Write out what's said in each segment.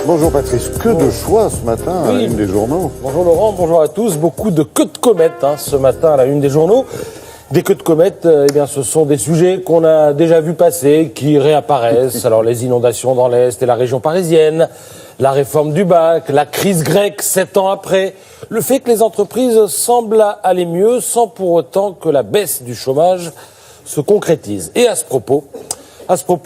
Bonjour Patrice, que de choix ce matin à la une des journaux. Bonjour Laurent, bonjour à tous. Beaucoup de queues de comètes ce matin à la une des journaux. Des queues de comètes, ce sont des sujets qu'on a déjà vus passer, qui réapparaissent. Alors les inondations dans l'Est et la région parisienne, la réforme du bac, la crise grecque 7 ans après, le fait que les entreprises semblent aller mieux sans pour autant que la baisse du chômage se concrétise. Et à ce propos,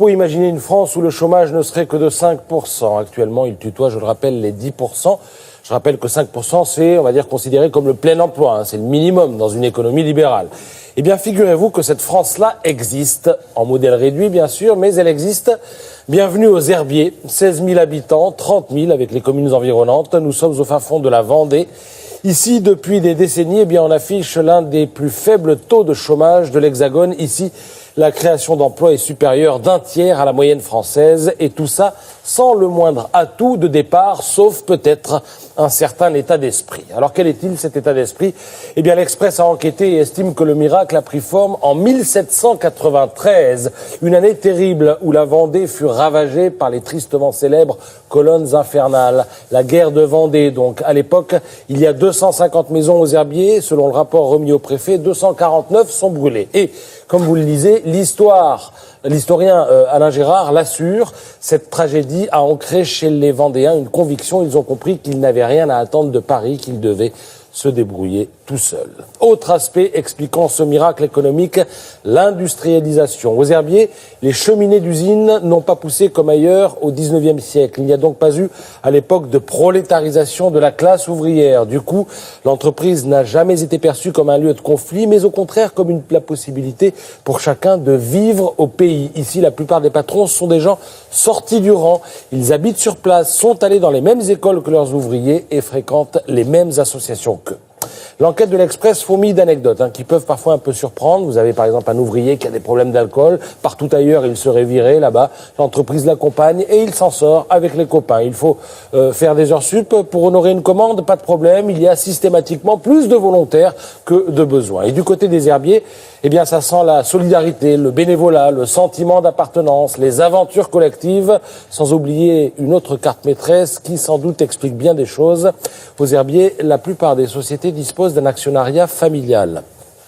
imaginez une France où le chômage ne serait que de 5%. Actuellement, il tutoie, je le rappelle, les 10%. Je rappelle que 5%, c'est, on va dire, considéré comme le plein emploi. C'est le minimum dans une économie libérale. Eh bien, figurez-vous que cette France-là existe, en modèle réduit, bien sûr, mais elle existe. Bienvenue aux Herbiers, 16 000 habitants, 30 000 avec les communes environnantes. Nous sommes au fin fond de la Vendée. Ici, depuis des décennies, on affiche l'un des plus faibles taux de chômage de l'Hexagone. Ici, la création d'emplois est supérieure d'un tiers à la moyenne française, et tout ça sans le moindre atout de départ, sauf peut-être un certain état d'esprit. Alors quel est-il cet état d'esprit ? Eh bien, l'Express a enquêté et estime que le miracle a pris forme en 1793, une année terrible où la Vendée fut ravagée par les tristement célèbres colonnes infernales. La guerre de Vendée, donc, à l'époque, il y a 250 maisons aux Herbiers, selon le rapport remis au préfet, 249 sont brûlées. Et, comme vous le lisez, l'historien Alain Gérard l'assure, cette tragédie a ancré chez les Vendéens une conviction. Ils ont compris qu'ils n'avaient rien à attendre de Paris, qu'ils devaient se débrouiller tout seul. Autre aspect expliquant ce miracle économique, l'industrialisation. Aux Herbiers, les cheminées d'usines n'ont pas poussé comme ailleurs au XIXe siècle. Il n'y a donc pas eu à l'époque de prolétarisation de la classe ouvrière. Du coup, l'entreprise n'a jamais été perçue comme un lieu de conflit, mais au contraire comme la possibilité pour chacun de vivre au pays. Ici, la plupart des patrons sont des gens sortis du rang. Ils habitent sur place, sont allés dans les mêmes écoles que leurs ouvriers et fréquentent les mêmes associations qu'eux. L'enquête de l'Express fourmille d'anecdotes qui peuvent parfois un peu surprendre. Vous avez par exemple un ouvrier qui a des problèmes d'alcool. Partout ailleurs, il serait viré. Là-bas, l'entreprise l'accompagne et il s'en sort avec les copains. Il faut faire des heures sup pour honorer une commande, pas de problème. Il y a systématiquement plus de volontaires que de besoins. Et du côté des Herbiers, ça sent la solidarité, le bénévolat, le sentiment d'appartenance, les aventures collectives, sans oublier une autre carte maîtresse qui sans doute explique bien des choses. Aux Herbiers, la plupart des sociétés disposent d'un actionnariat familial.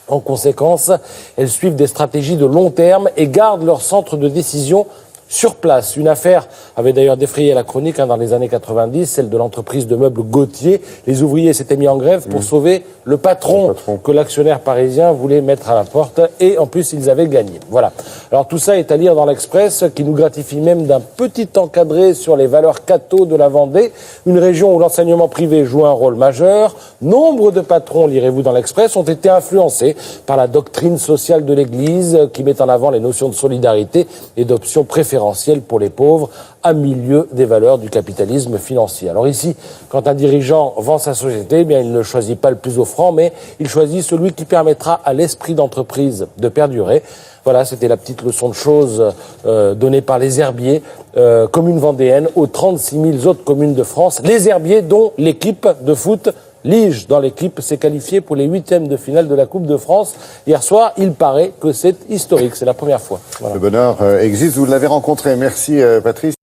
En conséquence, elles suivent des stratégies de long terme et gardent leur centre de décision sur place. Une affaire avait d'ailleurs défrayé la chronique dans les années 90, celle de l'entreprise de meubles Gauthier. Les ouvriers s'étaient mis en grève pour sauver le patron que l'actionnaire parisien voulait mettre à la porte, et en plus ils avaient gagné. Voilà. Alors tout ça est à lire dans l'Express, qui nous gratifie même d'un petit encadré sur les valeurs catho de la Vendée, une région où l'enseignement privé joue un rôle majeur. Nombre de patrons, lirez-vous dans l'Express, ont été influencés par la doctrine sociale de l'Église qui met en avant les notions de solidarité et d'options préférentielles pour les pauvres, à milieu des valeurs du capitalisme financier. Alors ici, quand un dirigeant vend sa société, il ne choisit pas le plus offrant, mais il choisit celui qui permettra à l'esprit d'entreprise de perdurer. Voilà, c'était la petite leçon de choses donnée par les Herbiers, commune vendéenne, aux 36 000 autres communes de France. Les Herbiers dont l'équipe de foot Lige, dans l'équipe, s'est qualifiée pour les 8e de finale de la Coupe de France. Hier soir, il paraît que c'est historique. C'est la première fois. Voilà. Le bonheur existe. Vous l'avez rencontré. Merci Patrice.